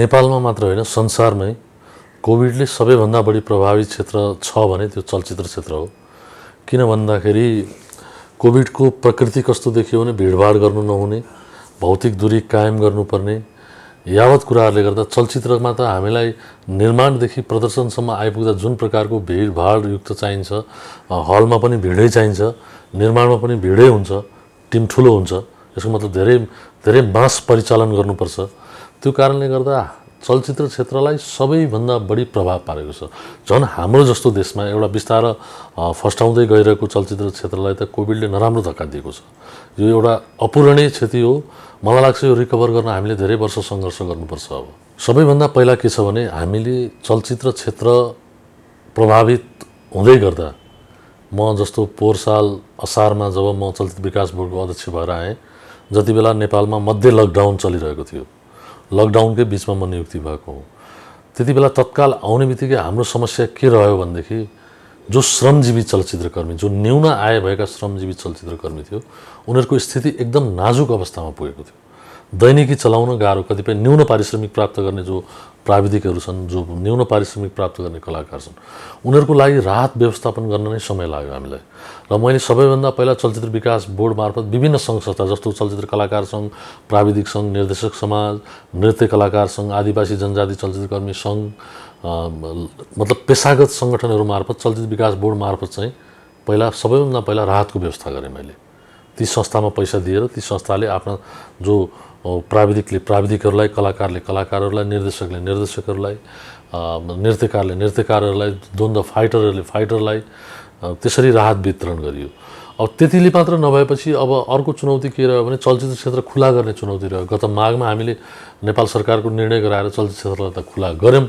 नेपालमा मात्र होइन संसारमै कोभिडले सबैभन्दा बढी प्रभावित क्षेत्र छ भने त्यो चलचित्र क्षेत्र हो। किन भन्दाखेरि कोभिडको प्रकृति कस्तो देखियो भने भिडभाड गर्नु नहुने, भौतिक दूरी कायम गर्नुपर्ने यावत कुराहरूले गर्दा चलचित्रमा त हामीलाई निर्माणदेखि प्रदर्शनसम्म आइपुग्दा जुन प्रकारको भिडभाडयुक्त चाहिन्छ, हलमा पनि भिडै चाहिन्छ, निर्माणमा पनि भिडै हुन्छ, टिम ठुलो हुन्छ, यसको मतलब धेरै धेरै मास परिचालन गर्नुपर्छ। त्यो कारणले गर्दा चलचित्र क्षेत्रलाई सबैभन्दा बढी प्रभाव पारेको छ। झन् हाम्रो जस्तो देशमा एउटा बिस्तार फस्टाउँदै गइरहेको चलचित्र क्षेत्रलाई त कोभिडले नराम्रो धक्का दिएको छ। यो एउटा अपूरणीय क्षति हो। मलाई लाग्छ यो रिकभर गर्न हामीले धेरै वर्ष सङ्घर्ष गर्नुपर्छ। अब सबैभन्दा पहिला के छ भने हामीले चलचित्र क्षेत्र प्रभावित हुँदै गर्दा म जस्तो पोहोर साल असारमा जब म चलचित्र विकास बोर्डको अध्यक्ष भएर आएँ, जति बेला नेपालमा मध्य लकडाउन चलिरहेको थियो, लकडाउनकै बिचमा म नियुक्ति भएको हुँ, त्यति बेला तत्काल आउने बित्तिकै हाम्रो समस्या के रह्यो भनेदेखि जो श्रमजीवी चलचित्रकर्मी, जो न्यून आय भएका श्रमजीवी चलचित्रकर्मी थियो, उनीहरूको स्थिति एकदम नाजुक अवस्थामा पुगेको थियो। दैनिकी चलाउन गाह्रो, कतिपय न्यून पारिश्रमिक प्राप्त गर्ने जो प्राविधिकहरू छन्, जो न्यून पारिश्रमिक प्राप्त गर्ने कलाकार छन्, उनीहरूको लागि राहत व्यवस्थापन गर्न नै समय लाग्यो हामीलाई। र मैले सबैभन्दा पहिला चलचित्र विकास बोर्ड मार्फत विभिन्न सङ्घ संस्था जस्तो चलचित्र कलाकार सङ्घ, प्राविधिक सङ्घ, निर्देशक समाज, नृत्य कलाकार सङ्घ, आदिवासी जनजाति चलचित्रकर्मी सङ्घ, मतलब पेसागत सङ्गठनहरू मार्फत चलचित्र विकास बोर्ड मार्फत चाहिँ सबैभन्दा पहिला राहतको व्यवस्था गरेँ मैले। ती संस्थामा पैसा दिएर ती संस्थाले आफ्ना जो प्राविधिकहरूलाई, कलाकारले कलाकारहरूलाई, निर्देशकले निर्देशकहरूलाई, नृत्यकारले नृत्यकारहरूलाई, द्वन्द्व फाइटरलाई त्यसरी राहत वितरण गरियो। अब त्यतिले मात्र नभएपछि अब अर्को चुनौती के रह्यो भने चलचित्र क्षेत्र खुला गर्ने चुनौती रह्यो। गत माघमा हामीले नेपाल सरकारको निर्णय गराएर चलचित्र क्षेत्रलाई त खुला गऱ्यौँ,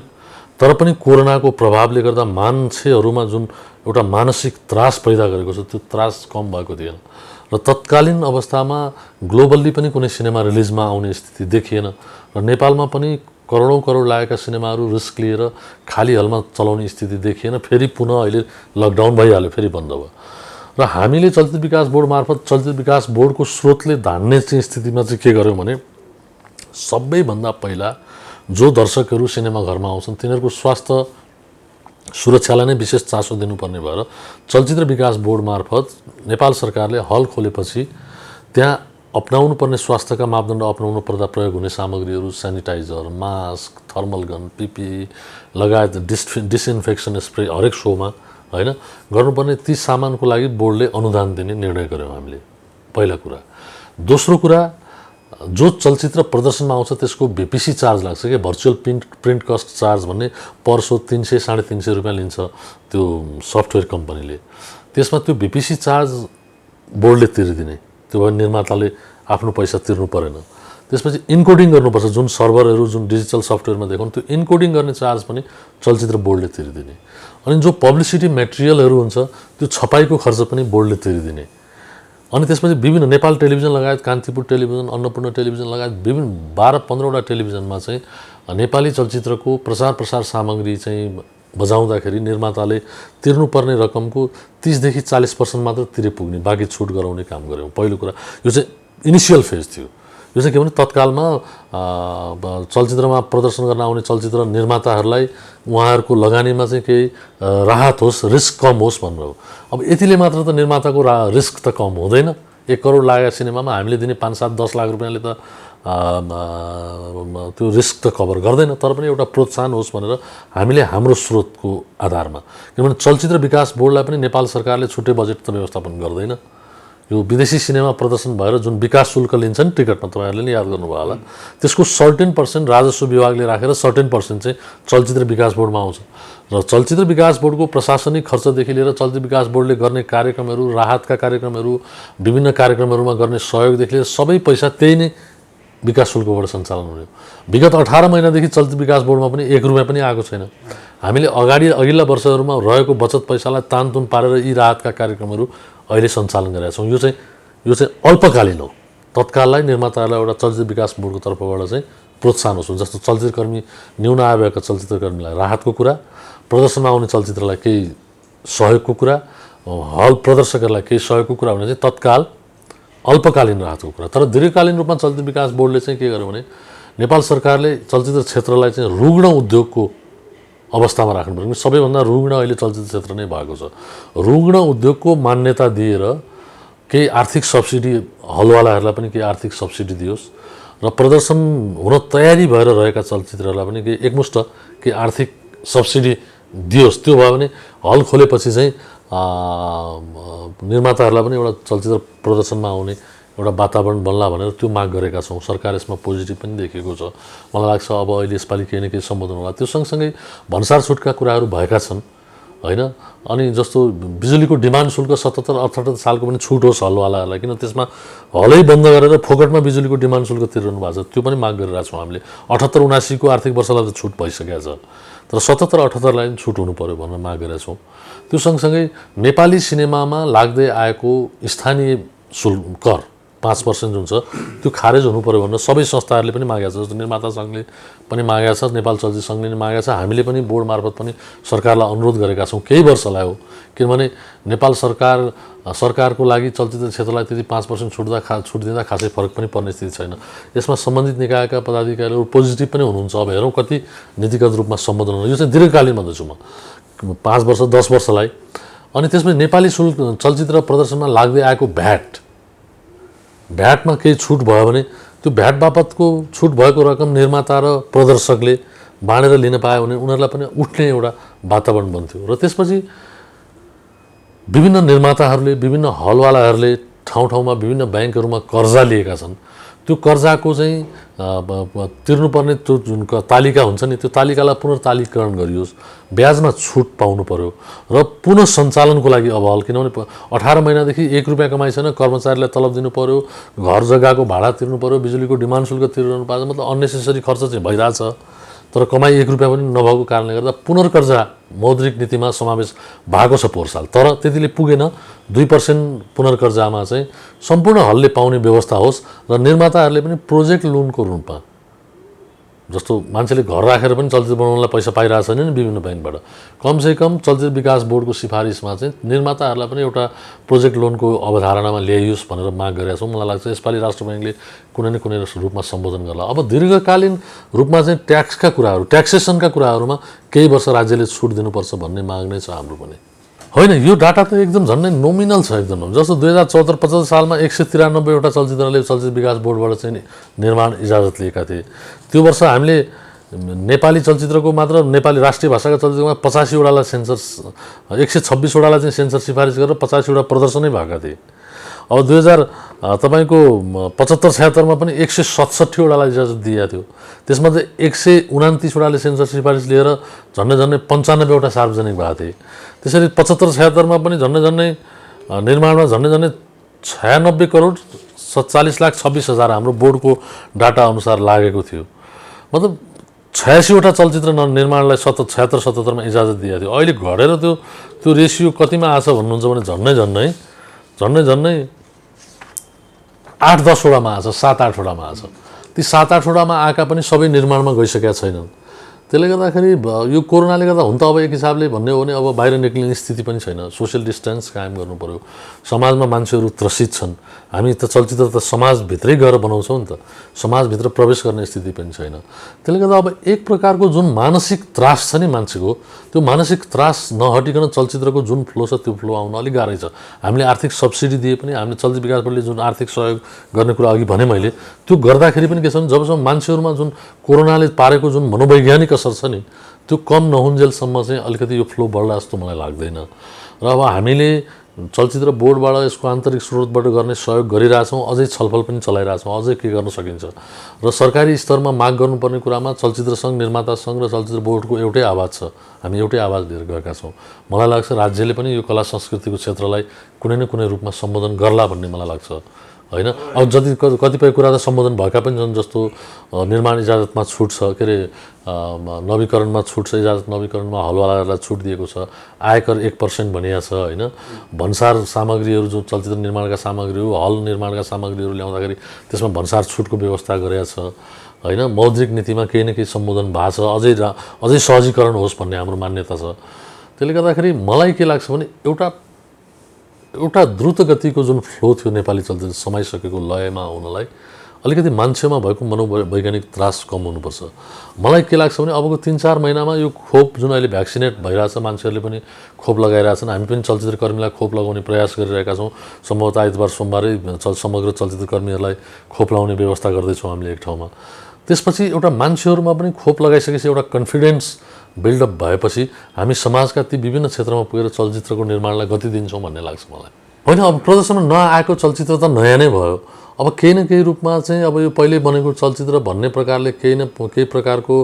तर पनि कोरोनाको प्रभावले गर्दा मान्छेहरूमा जुन एउटा मानसिक त्रास पैदा गरेको छ, त्यो त्रास कम भएको थिएन। र तत्कालीन अवस्थामा ग्लोबल्ली पनि कुनै सिनेमा रिलिजमा आउने स्थिति देखिएन र नेपालमा पनि करोडौँ करोड लागेका सिनेमाहरू रिस्क लिएर खाली हलमा चलाउने स्थिति देखिएन। फेरि पुनः अहिले लकडाउन भइहाल्यो, फेरि बन्द भयो। र हामीले चलचित्र विकास बोर्ड मार्फत चलचित्र विकास बोर्डको स्रोतले धान्ने चाहिँ स्थितिमा चाहिँ के गर्यौँ भने सबैभन्दा पहिला जो दर्शकहरू सिनेमा घरमा आउँछन् तिनीहरूको स्वास्थ्य सुरक्षालाई नै विशेष चासो दिनुपर्ने भएर चलचित्र विकास बोर्ड मार्फत नेपाल सरकारले हल खोलेपछि त्यहाँ अपनाउनु पर्ने स्वास्थ्यका मापदण्ड अपनाउनु पर्दा प्रयोग हुने सामग्रीहरू sanitizer, mask, thermal gun, PPE लगायत डिसइन्फेक्सन स्प्रे हरेक सोमा हैन गर्नुपर्ने ती सामानको लागि बोर्डले अनुदान दिने निर्णय गर्यौँ हामीले। पहिला कुरा। दोस्रो कुरा, जो चलचित्र प्रदर्शनमा आउँछ त्यसको VPC चार्ज लाग्छ के, भर्चुअल प्रिन्ट कस्ट चार्ज भन्ने पर सो 300-350 रुपियाँ लिन्छ त्यो सफ्टवेयर कम्पनीले। त्यसमा त्यो VPC चार्ज बोर्डले तिरिदिने, त्यो भए निर्माताले आफ्नो पैसा तिर्नु परेन। त्यसपछि इन्कोडिङ गर्नुपर्छ, जुन सर्भरहरू जुन डिजिटल सफ्टवेयरमा देखाउनु त्यो इन्कोडिङ गर्ने चार्ज पनि चलचित्र बोर्डले तिरिदिने। अनि जो पब्लिसिटी मेटेरियलहरू हुन्छ त्यो छपाईको खर्च पनि बोर्डले तिरिदिने। अनि त्यसपछि विभिन्न नेपाल टेलिभिजन लगायत कान्तिपुर टेलिभिजन, अन्नपूर्ण टेलिभिजन लगायत विभिन्न 12-15 वटा टेलिभिजनमा चाहिँ नेपाली चलचित्रको प्रचार सामग्री चाहिँ बजाउँदाखेरि निर्माताले तिर्नुपर्ने रकमको 30 देखि 40% मात्र तिरे पुग्ने, बाँकी छुट गराउने काम गऱ्यौँ। पहिलो कुरा यो चाहिँ इनिसियल फेज थियो। यो चाहिँ के भने तत्कालमा चलचित्रमा प्रदर्शन गर्न आउने चलचित्र निर्माताहरूलाई उहाँहरूको लगानीमा चाहिँ केही राहत होस्, रिस्क कम होस् भनेर हो। अब यतिले मात्र त निर्माताको रिस्क त कम हुँदैन। 1 करोड लागेको सिनेमामा हामीले दिने 5-7-10 लाख रुपियाँले त त्यो रिस्क त कभर गर्दैन, तर पनि एउटा प्रोत्साहन होस् भनेर हामीले हाम्रो स्रोतको आधारमा, किनभने चलचित्र विकास बोर्डलाई पनि नेपाल सरकारले छुट्टै बजेट त व्यवस्थापन गर्दैन। यो विदेशी सिनेमा प्रदर्शन भएर जुन विकास शुल्क लिन्छन् टिकटमा, तपाईँहरूले नि याद गर्नुभयो होला, त्यसको 13% राजस्व विभागले राखेर 13% चाहिँ चलचित्र विकास बोर्डमा आउँछ। र चलचित्र विकास बोर्डको प्रशासनिक खर्चदेखि लिएर चलचित्र विकास बोर्डले गर्ने कार्यक्रमहरू, राहतका कार्यक्रमहरू, विभिन्न कार्यक्रमहरूमा गर्ने सहयोगदेखि लिएर सबै पैसा त्यही नै विकास शुल्कबाट सञ्चालन हुने। विगत 18 महिनादेखि चलचित्र विकास बोर्डमा पनि 1 रुपियाँ पनि आएको छैन। हामीले अघिल्ला वर्षहरूमा रहेको बचत पैसालाई तानतुन पारेर यी राहतका कार्यक्रमहरू अहिले सञ्चालन गरेका छौँ। यो चाहिँ अल्पकालीन हो। तत्काललाई निर्माताहरूलाई एउटा चलचित्र विकास बोर्डको तर्फबाट चाहिँ प्रोत्साहन होस्, जस्तो चलचित्रकर्मी न्यून आय भएका चलचित्रकर्मीलाई राहतको कुरा, प्रदर्शनमा आउने चलचित्रलाई केही सहयोगको कुरा, हल प्रदर्शकहरूलाई केही सहयोगको कुरा भने चाहिँ तत्काल अल्पकालीन राहतको कुरा। तर दीर्घकालीन रूपमा चलचित्र विकास बोर्डले चाहिँ के गर्यो भने नेपाल सरकारले चलचित्र क्षेत्रलाई चाहिँ रुग्ण उद्योगको अवस्थामा राख्नुपर्छ। सबैभन्दा रुग्ण अहिले चलचित्र क्षेत्र नै भएको छ। रुग्ण उद्योगको मान्यता दिएर केही आर्थिक सब्सिडी हलवालाहरूलाई पनि केही आर्थिक सब्सिडी दियोस् र प्रदर्शन हुन तयारी भएर रहेका चलचित्रहरूलाई पनि केही एकमुष्ट केही आर्थिक सब्सिडी दियोस्। त्यो भयो भने हल खोलेपछि चाहिँ निर्माताहरूलाई पनि एउटा चलचित्र प्रदर्शनमा आउने एउटा वातावरण बन्ला भनेर त्यो माग गरेका छौँ। सरकार यसमा पोजिटिभ पनि देखेको छ। मलाई लाग्छ अब अहिले यसपालि केही न केही सम्बोधन होला। त्यो सँगसँगै भन्सार छुटका कुराहरू भएका छन् हैन। अनि जस्तो बिजुलीको डिमान्ड शुल्क 77-78 सालको पनि छुट होस् हलवालाहरूलाई, किन त्यसमा हलै बन्द गरेर फोकटमा बिजुलीको डिमान्ड शुल्क तिर्नु भएको छ। त्यो पनि माग गरिरहेको छौँ हामीले। 78-79 को आर्थिक वर्षलाई त छुट भइसकेको छ, तर 77-78 लाई पनि छुट हुनु पर्यो भनेर माग गरेका छौँ। त्यो सँगसँगै नेपाली सिनेमामा लाग्दै आएको स्थानीय शुल्क कर 5% जुन छ त्यो खारेज हुनु पर्यो भनेर सबै संस्थाहरूले पनि मागेको छ। जस्तो निर्माता सङ्घले पनि मागेको छ, नेपाल चलचित्र सङ्घले पनि मागेको छ, हामीले पनि बोर्ड मार्फत पनि सरकारलाई अनुरोध गरेका छौँ। केही वर्ष लाग्यो, किनभने नेपाल सरकारको लागि चलचित्र क्षेत्रलाई त्यति 5% छुट दिँदा खासै फरक पनि पर्ने स्थिति छैन। यसमा सम्बन्धित निकायका पदाधिकारीहरू पोजिटिभ पनि हुनुहुन्छ। अब हेरौँ कति नीतिगत रूपमा सम्बोधन हुन्छ। यो चाहिँ दीर्घकालीन भन्दैछु म, 5 वर्ष 10 वर्षलाई। अनि त्यसपछि नेपाली चलचित्र प्रदर्शनमा लाग्दै आएको भ्याटमा केही छुट भयो भने त्यो भ्याट बापतको छुट भएको रकम निर्माता र प्रदर्शकले बाँडेर लिन पायो भने उनीहरूलाई पनि उठ्ने एउटा वातावरण बन्थ्यो। र त्यसपछि विभिन्न निर्माताहरूले, विभिन्न हलवालाहरूले ठाउँ-ठाउँमा विभिन्न ब्याङ्कहरूमा कर्जा लिएका छन्। त्यो कर्जाको चाहिँ तिर्नुपर्ने त्यो जुन तालिका हुन्छ नि, त्यो तालिकालाई पुनर्तालिकरण गरियोस्, ब्याजमा छुट पाउनु पर्यो र पुनः सञ्चालनको लागि अब हल, किनभने 18 महिनादेखि 1 रुपियाँ कमाइ छैन, कर्मचारीलाई तलब दिनु पर्यो, घर जग्गाको भाडा तिर्नु पर्यो, बिजुलीको डिमान्ड शुल्क तिर्नु पर्छ, मतलब अननेसेसरी खर्च चाहिँ भइरहेछ। तर कमाइ 1 रुपियाँ पनि नभएको कारणले गर्दा पुनर्कर्जा मौद्रिक नीतिमा समावेश भएको छ पोहोर साल, तर त्यतिले पुगेन। 2% पुनर्कर्जामा चाहिँ सम्पूर्ण हलले पाउने व्यवस्था होस् र निर्माताहरूले पनि प्रोजेक्ट लोनको रूपमा, जस्तो मान्छेले घर राखेर पनि चलचित्र बनाउनलाई पैसा पाइरहेको छैन नि विभिन्न ब्याङ्कबाट, कमसेकम चलचित्र विकास बोर्डको सिफारिसमा चाहिँ निर्माताहरूलाई पनि एउटा प्रोजेक्ट लोनको अवधारणामा ल्याइयोस् भनेर माग गरेका छौँ। मलाई लाग्छ यसपालि राष्ट्र ब्याङ्कले कुनै न कुनै रूपमा सम्बोधन गर्ला। अब दीर्घकालीन रूपमा चाहिँ ट्याक्सका कुराहरू, ट्याक्सेसनका कुराहरूमा केही वर्ष राज्यले छुट दिनुपर्छ भन्ने माग नै छ हाम्रो पनि। होइन, यो डाटा त एकदम झन्डै नोमिनल छ एकदम। जस्तो 2074-75 सालमा 193 वटा चलचित्रले चलचित्र विकास बोर्डबाट चाहिँ निर्माण इजाजत लिएका थिए। त्यो वर्ष हामीले नेपाली चलचित्रको मात्र, नेपाली राष्ट्रिय भाषाका चलचित्रमा 85 वटालाई सेन्सर, 126 वटालाई चाहिँ सेन्सर सिफारिस गरेर 85 वटा प्रदर्शनै भएका थिए। अब 2000 75-76 मा पनि 167 वटालाई इजाजत दिएको थियो। त्यसमध्ये 129 वटाले सेन्सर सिफारिस लिएर झन्डै 95 वटा सार्वजनिक भएको थिए। त्यसरी 75-76 मा पनि झन्डै निर्माणमा झन्डै 96 करोड 47,26,000 हाम्रो बोर्डको डाटा अनुसार लागेको थियो। मतलब 86 वटा चलचित्र निर्माणलाई 76-77 मा इजाजत दिएको थियो। अहिले घटेर त्यो रेसियो कतिमा आछ भन्नुहुन्छ भने झन्डै 8-10 वटामा आछ, 7-8 वटामा आछ। ती 7-8 वटामा आएका पनि सबै निर्माणमा गइसकेका छैनन्। त्यसले गर्दाखेरि यो कोरोनाले गर्दा हुन त अब एक हिसाबले भन्ने हो भने अब बाहिर निक्लिने स्थिति पनि छैन, सोसियल डिस्टेन्स कायम गर्नु पर्यो। समाजमा मान्छेहरू त्रसित छन्, हामी त चलचित्र त समाजभित्रै गएर बनाउँछौँ नि त, समाजभित्र प्रवेश गर्ने स्थिति पनि छैन। त्यसले गर्दा अब एक प्रकारको जुन मानसिक त्रास छ नि मान्छेको, त्यो मानसिक त्रास नहटिकन चलचित्रको जुन फ्लो छ त्यो फ्लो आउन अलिक गाह्रै छ। हामीले आर्थिक सब्सिडी दिए पनि, हामीले चलचित्र विकास बोर्डले जुन आर्थिक सहयोग गर्ने कुरा अघि भने मैले, त्यो गर्दाखेरि पनि के छ भने जबसम्म मान्छेहरूमा जुन कोरोनाले पारेको जुन मनोवैज्ञानिक असर छ नि त्यो कम नहुन्जेलसम्म चाहिँ अलिकति यो फ्लो बढ्ला जस्तो मलाई लाग्दैन। र अब हामीले चलचित्र बोर्डबाट यसको आन्तरिक स्रोतबाट गर्ने सहयोग गरिरहेछौँ, अझै छलफल पनि चलाइरहेछौँ, अझै के गर्न सकिन्छ। र सरकारी स्तरमा माग गर्नुपर्ने कुरामा चलचित्र सङ्घ, निर्माता सङ्घ र चलचित्र बोर्डको एउटै आवाज छ, हामी एउटै आवाज लिएर गएका छौँ। मलाई लाग्छ राज्यले पनि यो कला संस्कृतिको क्षेत्रलाई कुनै न कुनै रूपमा सम्बोधन गर्ला भन्ने मलाई लाग्छ होइन। अब जति कतिपय कुरा त सम्बोधन भएका पनि छन्, जस्तो निर्माण इजाजतमा छुट छ, के अरे नवीकरणमा छुट छ, इजाजत नवीकरणमा हलवालाहरूलाई छुट दिएको छ, आयकर 1% भनिएको छ होइन। भन्सार सामग्रीहरू, जो चलचित्र निर्माणका सामग्रीहरू, हल निर्माणका सामग्रीहरू ल्याउँदाखेरि त्यसमा भन्सार छुटको व्यवस्था गरेको छ होइन। मौद्रिक नीतिमा केही न केही सम्बोधन भएको छ, अझै सहजीकरण होस् भन्ने हाम्रो मान्यता छ। त्यसले गर्दाखेरि मलाई के लाग्छ भने एउटा द्रुत गतिको जुन फ्लो थियो नेपाली चलचित्र समाइसकेको लयमा आउनलाई अलिकति मान्छेमा भएको मनोवैज्ञानिक त्रास कम हुनुपर्छ। मलाई के लाग्छ भने अबको 3-4 महिनामा यो खोप जुन अहिले भ्याक्सिनेट भइरहेछ, मान्छेहरूले पनि खोप लगाइरहेछन्, हामी पनि चलचित्रकर्मीलाई खोप लगाउने प्रयास गरिरहेका छौँ। सम्भवतः आइतबार सोमबारै समग्र चलचित्रकर्मीहरूलाई खोप लगाउने व्यवस्था गर्दैछौँ हामीले एक ठाउँमा। त्यसपछि एउटा मान्छेहरूमा पनि खोप लगाइसकेपछि एउटा कन्फिडेन्स बिल्डअप भएपछि हामी समाजका ती विभिन्न क्षेत्रमा पुगेर चलचित्रको निर्माणलाई गति दिन्छौँ भन्ने लाग्छ मलाई। होइन, अब प्रदर्शनमा नआएको चलचित्र त नयाँ नै भयो। अब केही न केही रूपमा चाहिँ अब यो पहिले बनेको चलचित्र भन्ने प्रकारले केही प्रकारको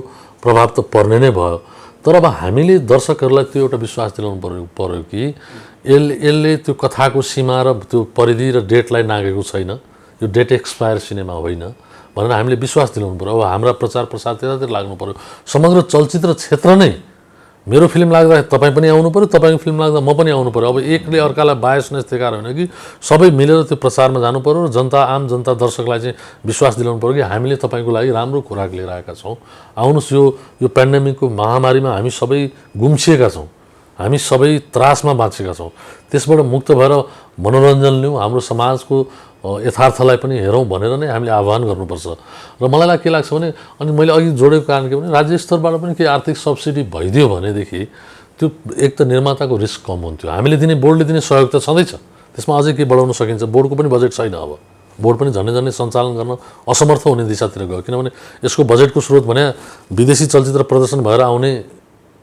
प्रभाव त पर्ने नै भयो। तर अब हामीले दर्शकहरूलाई त्यो एउटा विश्वास दिलाउनु पर्यो कि यसले त्यो कथाको सीमा र त्यो परिधि र डेटलाई नागेको छैन, यो डेट एक्सपायर सिनेमा होइन भनेर हामीले विश्वास दिलाउनु पर्यो। अब हाम्रा प्रचार प्रसार त्यतातिर लाग्नु पर्यो। समग्र चलचित्र क्षेत्र नै, मेरो फिल्म लाग्दा तपाईँ पनि आउनु पर्यो, तपाईँको फिल्म लाग्दा म पनि आउनु पर्यो। अब एकले अर्कालाई बायसनेस देखाएर होइन कि सबै मिलेर त्यो प्रचारमा जानु पर्यो र आम जनता दर्शकलाई चाहिँ विश्वास दिलाउनु पर्यो कि हामीले तपाईँको लागि राम्रो खुराक लिएर आएका छौँ। आउनुहोस्, यो पेन्डेमिकको महामारीमा हामी सबै गुम्सिएका छौँ, हामी सबै त्रासमा बाँचेका छौँ। त्यसबाट मुक्त भएर मनोरञ्जन लिउँ, हाम्रो समाजको यथार्थलाई पनि हेरौँ भनेर नै हामीले आह्वान गर्नुपर्छ। र मलाई के लाग्छ भने, अनि मैले अघि जोडेको कारण के भने राज्य स्तरबाट पनि केही आर्थिक सब्सिडी भइदियो भनेदेखि त्यो एक त निर्माताको रिस्क कम हुन्थ्यो। हामीले दिने, बोर्डले दिने सहयोग त छँदैछ, त्यसमा अझै के बढाउन सकिन्छ। बोर्डको पनि बजेट छैन, अब बोर्ड पनि झन्डै सञ्चालन गर्न असमर्थ हुने दिशातिर गयो, किनभने यसको बजेटको स्रोत भने विदेशी चलचित्र प्रदर्शन भएर आउने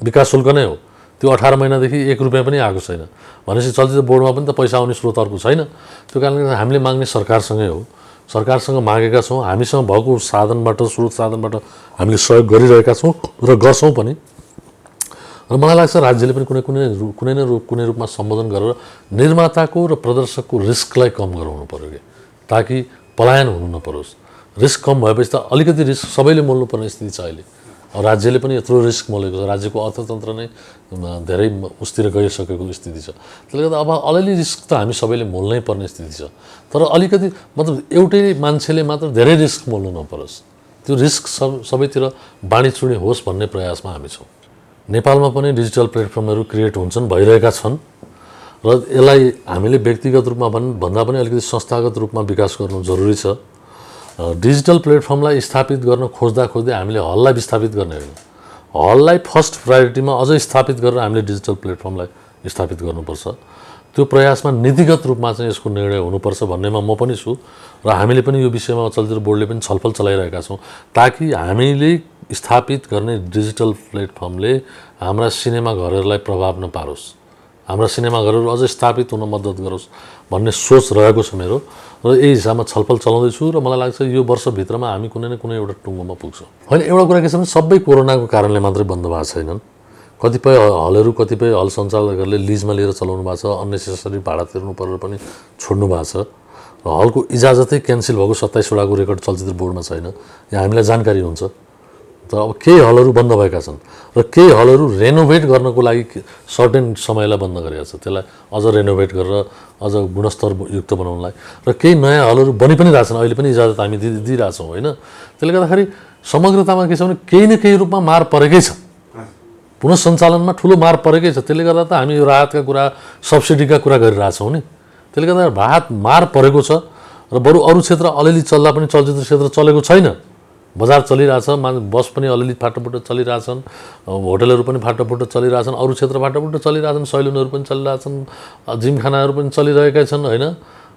विकास शुल्क नै हो। त्यो 18 महिनादेखि 1 रुपियाँ पनि आएको छैन भनेपछि चलचित्र बोर्डमा पनि त पैसा आउने स्रोत अर्को छैन। त्यो कारणले गर्दा हामीले माग्ने सरकारसँगै हो, सरकारसँग मागेका छौँ। हामीसँग भएको साधनबाट, स्रोत साधनबाट हामीले सहयोग गरिरहेका छौँ र गर्छौँ पनि। र मलाई लाग्छ राज्यले पनि कुनै रूपमा सम्बोधन गरेर निर्माताको र प्रदर्शकको रिस्कलाई कम गराउनु पर्यो कि, ताकि पलायन हुनु नपरोस्। रिस्क कम भएपछि त अलिकति रिस्क सबैले मोल्नुपर्ने स्थिति छ अहिले। राज्यले पनि यत्रो रिस्क मोलेको छ, राज्यको अर्थतन्त्र नै धेरै उसतिर गइसकेको स्थिति छ। त्यसले गर्दा अब अलिअलि रिस्क त हामी सबैले मोल्नै पर्ने स्थिति छ। तर अलिकति मतलब एउटै मान्छेले मात्र धेरै रिस्क मोल्नु नपरोस्, त्यो रिस्क सबैतिर बाँडीचुँडी होस् भन्ने प्रयासमा हामी छौँ। नेपालमा पनि डिजिटल प्लेटफर्महरू क्रिएट हुन्छन्, भइरहेका छन् र यसलाई हामीले व्यक्तिगत रूपमा भन्दा पनि अलिकति संस्थागत रूपमा विकास गर्नु जरुरी छ। डिजिटल प्लेटफर्मलाई स्थापित गर्न खोज्दै हामीले हललाई विस्थापित गर्ने होइन, हललाई फर्स्ट प्रायोरिटीमा अझै स्थापित गरेर हामीले डिजिटल प्लेटफर्मलाई स्थापित गर्नुपर्छ। त्यो प्रयासमा नीतिगत रूपमा चाहिँ यसको निर्णय हुनुपर्छ भन्नेमा म पनि छु र हामीले पनि यो विषयमा चलचित्र बोर्डले पनि छलफल चलाइरहेका छौँ, ताकि हामीले स्थापित गर्ने डिजिटल प्लेटफर्मले हाम्रा सिनेमाघरहरूलाई प्रभाव नपारोस्, हाम्रा सिनेमाघरहरू अझै स्थापित हुन मद्दत गरोस् भन्ने सोच रहेको छ मेरो। र यही हिसाबमा छलफल चलाउँदैछु र मलाई लाग्छ यो वर्षभित्रमा हामी कुनै न कुनै एउटा टुङ्गोमा पुग्छौँ। होइन, एउटा कुरा के छ भने सबै कोरोनाको कारणले मात्रै बन्द भएको छैनन्। कतिपय हलहरू, कतिपय हल सञ्चालकहरूले लिजमा लिएर चलाउनु भएको छ, अननेसेसरी भाडा तिर्नु परेर पनि छोड्नु भएको छ र हलको इजाजतै क्यान्सल भएको 27 वटाको रेकर्ड चलचित्र बोर्डमा छैन, यहाँ हामीलाई जानकारी हुन्छ। तर अब केही हलहरू बन्द भएका छन् र केही हलहरू रेनोभेट गर्नको लागि सर्टेन समयलाई बन्द गरेका छ, त्यसलाई अझ रेनोभेट गरेर अझ गुणस्तरयुक्त बनाउनलाई। र केही नयाँ हलहरू बनि पनि रहेछन्, अहिले पनि इजाजत हामी दिइरहेछौँ होइन। त्यसले गर्दाखेरि समग्रतामा के छ भने केही न केही रूपमा मार परेकै छ, पुनः सञ्चालनमा ठुलो मार परेकै छ। त्यसले गर्दा त हामी यो राहतका कुरा, सब्सिडीका कुरा गरिरहेछौँ नि। त्यसले गर्दा मार परेको छ र बरु अरू क्षेत्र अलिअलि चल्दा पनि चलचित्र क्षेत्र चलेको छैन। बजार चलिरहेछ, बस पनि अलिअलि फाटोफुटो चलिरहेछन्, होटलहरू पनि फाटोफुटो चलिरहेछन्, अरू क्षेत्र फाटोफुटो चलिरहेछन्, सैलुनहरू पनि चलिरहेछन्, जिमखानाहरू पनि चलिरहेका छन् होइन।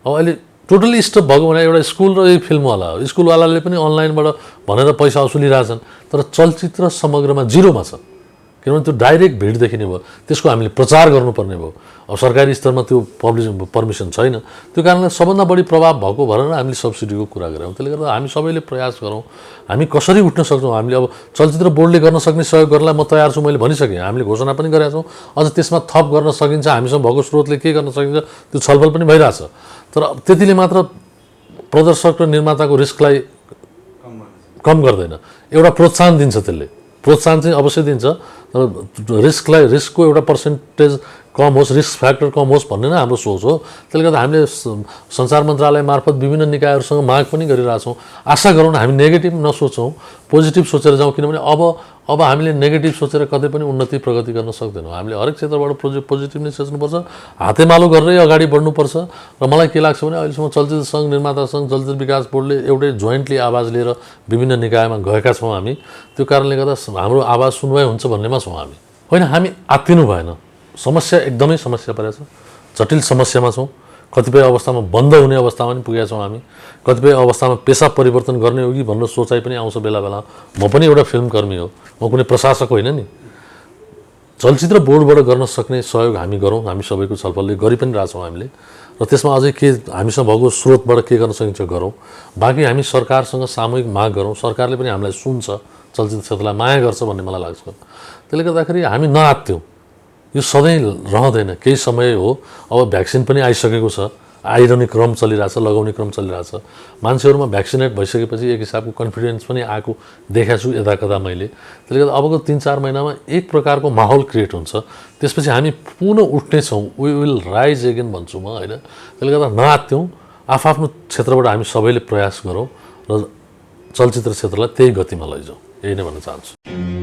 अब अहिले टोटली स्टप भएको भने एउटा स्कुल र फिल्मवाला हो, स्कुलवालाले पनि अनलाइनबाट भनेर पैसा असुलिरहेछन्, तर चलचित्र समग्रमा जिरोमा छ, किनभने त्यो डाइरेक्ट भिड देखिने भयो, त्यसको हामीले प्रचार गर्नुपर्ने भयो। अब सरकारी स्तरमा त्यो पर्मिसन छैन, त्यो कारणले सबभन्दा बढी प्रभाव भएको भनेर हामीले सब्सिडीको कुरा गऱ्यौँ। त्यसले गर्दा हामी सबैले प्रयास गरौँ, हामी कसरी उठ्न सक्छौँ। हामीले अब चलचित्र बोर्डले गर्न सक्ने सहयोग गर्नलाई म तयार छु, मैले भनिसकेँ, हामीले घोषणा पनि गरेका छौँ। अझ त्यसमा थप गर्न सकिन्छ, हामीसँग भएको स्रोतले के गर्न सकिन्छ त्यो छलफल पनि भइरहेछ। तर त्यतिले मात्र प्रदर्शक र निर्माताको रिस्कलाई कम गर्दैन, एउटा प्रोत्साहन दिन्छ। त्यसले प्रोत्साहन चाहिँ अवश्य दिन्छ, तर रिस्कको एउटा पर्सेन्टेज कम होस्, रिस्क फ्याक्टर कम होस् भन्ने नै हाम्रो सोच हो। त्यसले गर्दा हामीले सञ्चार मन्त्रालय मार्फत विभिन्न निकायहरूसँग माग पनि गरिरहेछौँ। आशा गरौँ हामी नेगेटिभ नसोचौँ, पोजिटिभ सोचेर जाउँ, किनभने अब हामीले नेगेटिभ सोचेर कतै पनि उन्नति प्रगति गर्न सक्दैनौँ। हामीले हरेक क्षेत्रबाट पोजिटिभ नै सोच्नुपर्छ, हातेमालो गरेरै अगाडि बढ्नुपर्छ। र मलाई के लाग्छ भने अहिलेसम्म चलचित्र सङ्घ, निर्माता सङ्घ, चलचित्र विकास बोर्डले एउटै जोइन्टली आवाज लिएर विभिन्न निकायमा गएका छौँ हामी। त्यो कारणले गर्दा हाम्रो आवाज सुनवाई हुन्छ भन्नेमा छौँ हामी। होइन, हामी आत्तिनु भएन। समस्या एकदमै समस्या परेछ, जटिल समस्यामा छौँ। कतिपय अवस्थामा बन्द हुने अवस्थामा पनि पुगेका छौँ हामी। कतिपय अवस्थामा पेसा परिवर्तन गर्ने हो कि भन्ने सोचाइ पनि आउँछ बेला बेला। म पनि एउटा फिल्मकर्मी हो, म कुनै प्रशासक होइन नि। चलचित्र बोर्डबाट गर्न सक्ने सहयोग हामी गरौँ, हामी सबैको छलफलले गरि पनि रहेछौँ हामीले। र त्यसमा अझै के हामीसँग भएको स्रोतबाट के गर्न सकिन्छ गरौँ। बाँकी हामी सरकारसँग सामूहिक माग गरौँ, सरकारले पनि हामीलाई सुन्छ, चलचित्र क्षेत्रलाई माया गर्छ भन्ने मलाई लाग्छ। त्यसले गर्दाखेरि हामी नआत्त्यौँ, यो सधैँ रहँदैन, केही समय हो। अब भ्याक्सिन पनि आइसकेको छ, आइरहने क्रम चलिरहेछ, लगाउने क्रम चलिरहेछ। मान्छेहरूमा भ्याक्सिनेट भइसकेपछि एक हिसाबको कन्फिडेन्स पनि आएको देखाएको छु यता कता मैले। त्यसले गर्दा अबको 3-4 महिनामा एक प्रकारको माहौल क्रिएट हुन्छ, त्यसपछि हामी पुनः उठ्नेछौँ। वी विल राइज एगेन भन्छु म, होइन। त्यसले गर्दा नआत्त्यौँ, आफ्नो क्षेत्रबाट हामी सबैले प्रयास गरौँ र चलचित्र क्षेत्रलाई त्यही गतिमा लैजाउँ, यही नै भन्न चाहन्छु।